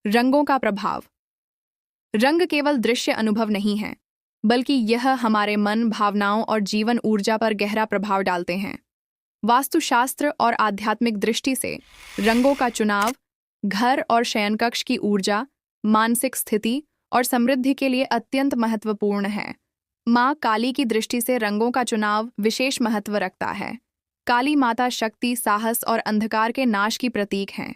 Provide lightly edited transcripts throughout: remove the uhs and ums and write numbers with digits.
रंगों का प्रभाव। रंग केवल दृश्य अनुभव नहीं है, बल्कि यह हमारे मन, भावनाओं और जीवन ऊर्जा पर गहरा प्रभाव डालते हैं। वास्तुशास्त्र और आध्यात्मिक दृष्टि से रंगों का चुनाव घर और शयनकक्ष की ऊर्जा, मानसिक स्थिति और समृद्धि के लिए अत्यंत महत्वपूर्ण है। माँ काली की दृष्टि से रंगों का चुनाव विशेष महत्व रखता है। काली माता शक्ति, साहस और अंधकार के नाश की प्रतीक हैं।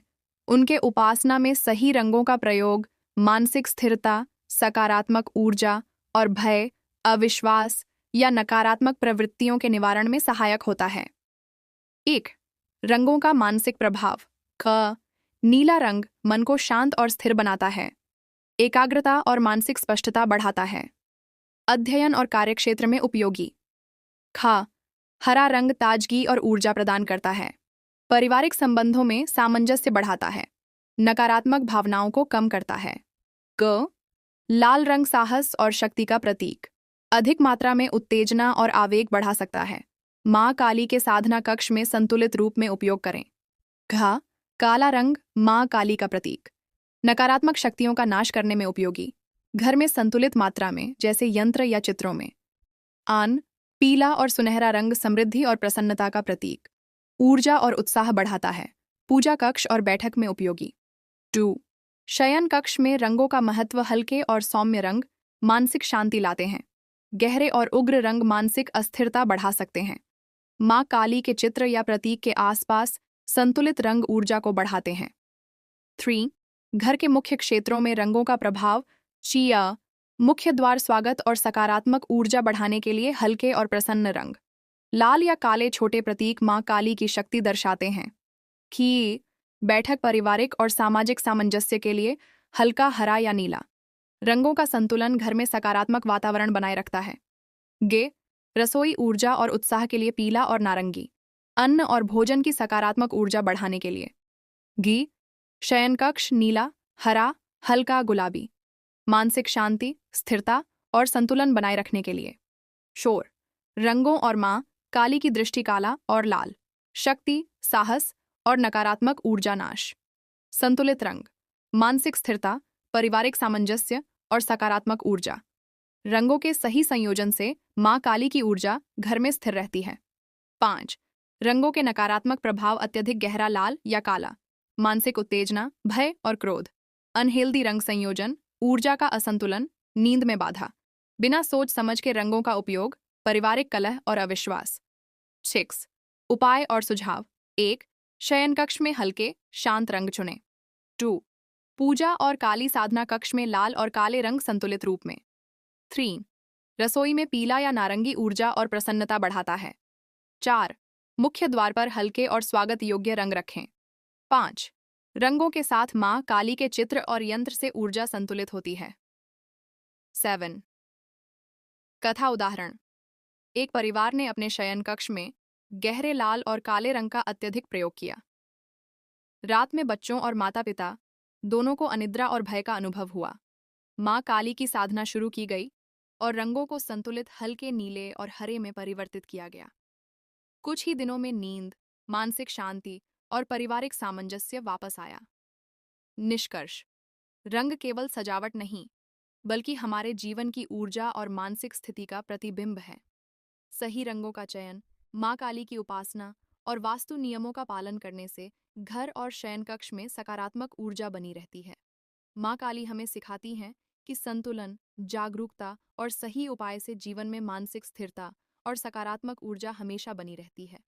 उनके उपासना में सही रंगों का प्रयोग मानसिक स्थिरता, सकारात्मक ऊर्जा और भय, अविश्वास या नकारात्मक प्रवृत्तियों के निवारण में सहायक होता है। 1. रंगों का मानसिक प्रभाव। क. नीला रंग मन को शांत और स्थिर बनाता है, एकाग्रता और मानसिक स्पष्टता बढ़ाता है। अध्ययन और कार्यक्षेत्र में उपयोगी। ख. हरा रंग ताजगी और ऊर्जा प्रदान करता है, पारिवारिक संबंधों में सामंजस्य बढ़ाता है, नकारात्मक भावनाओं को कम करता है। ग. लाल रंग साहस और शक्ति का प्रतीक, अधिक मात्रा में उत्तेजना और आवेग बढ़ा सकता है। माँ काली के साधना कक्ष में संतुलित रूप में उपयोग करें। घ. काला रंग माँ काली का प्रतीक, नकारात्मक शक्तियों का नाश करने में उपयोगी, घर में संतुलित मात्रा में, जैसे यंत्र या चित्रों में। आन. पीला और सुनहरा रंग समृद्धि और प्रसन्नता का प्रतीक, ऊर्जा और उत्साह बढ़ाता है, पूजा कक्ष और बैठक में उपयोगी। 2. शयन कक्ष में रंगों का महत्व। हल्के और सौम्य रंग मानसिक शांति लाते हैं, गहरे और उग्र रंग मानसिक अस्थिरता बढ़ा सकते हैं। माँ काली के चित्र या प्रतीक के आसपास संतुलित रंग ऊर्जा को बढ़ाते हैं। 3. घर के मुख्य क्षेत्रों में रंगों का प्रभाव। चिया. मुख्य द्वार स्वागत और सकारात्मक ऊर्जा बढ़ाने के लिए हल्के और प्रसन्न रंग। लाल या काले छोटे प्रतीक माँ काली की शक्ति दर्शाते हैं। खी. बैठक, पारिवारिक और सामाजिक सामंजस्य के लिए हल्का हरा या नीला। रंगों का संतुलन घर में सकारात्मक वातावरण बनाए रखता है। गे. रसोई ऊर्जा और उत्साह के लिए पीला और नारंगी, अन्न और भोजन की सकारात्मक ऊर्जा बढ़ाने के लिए। घी. शयनकक्ष नीला, हरा, हल्का गुलाबी, मानसिक शांति, स्थिरता और संतुलन बनाए रखने के लिए। शोर. रंगों और माँ काली की दृष्टि काला और लाल, शक्ति, साहस और नकारात्मक ऊर्जा नाश। संतुलित रंग मानसिक स्थिरता, पारिवारिक सामंजस्य और सकारात्मक ऊर्जा। रंगों के सही संयोजन से माँ काली की ऊर्जा घर में स्थिर रहती है। 5. रंगों के नकारात्मक प्रभाव। अत्यधिक गहरा लाल या काला, मानसिक उत्तेजना, भय और क्रोध। अनहेल्दी रंग संयोजन, ऊर्जा का असंतुलन, नींद में बाधा। बिना सोच समझ के रंगों का उपयोग, पारिवारिक कलह और अविश्वास। 6. उपाय और सुझाव। 1. शयनकक्ष में हल्के, शांत रंग चुनें। 2. पूजा और काली साधना कक्ष में लाल और काले रंग संतुलित रूप में। 3. रसोई में पीला या नारंगी ऊर्जा और प्रसन्नता बढ़ाता है। 4. मुख्य द्वार पर हल्के और स्वागत योग्य रंग रखें। 5. रंगों के साथ माँ काली के चित्र और यंत्र से ऊर्जा संतुलित होती है। 7. कथा उदाहरण। एक परिवार ने अपने शयन कक्ष में गहरे लाल और काले रंग का अत्यधिक प्रयोग किया। रात में बच्चों और माता पिता दोनों को अनिद्रा और भय का अनुभव हुआ। माँ काली की साधना शुरू की गई और रंगों को संतुलित हल्के नीले और हरे में परिवर्तित किया गया। कुछ ही दिनों में नींद, मानसिक शांति और पारिवारिक सामंजस्य वापस आया। निष्कर्ष: रंग केवल सजावट नहीं, बल्कि हमारे जीवन की ऊर्जा और मानसिक स्थिति का प्रतिबिंब है। सही रंगों का चयन, माँ काली की उपासना और वास्तु नियमों का पालन करने से घर और शयनकक्ष में सकारात्मक ऊर्जा बनी रहती है। माँ काली हमें सिखाती हैं कि संतुलन, जागरूकता और सही उपाय से जीवन में मानसिक स्थिरता और सकारात्मक ऊर्जा हमेशा बनी रहती है।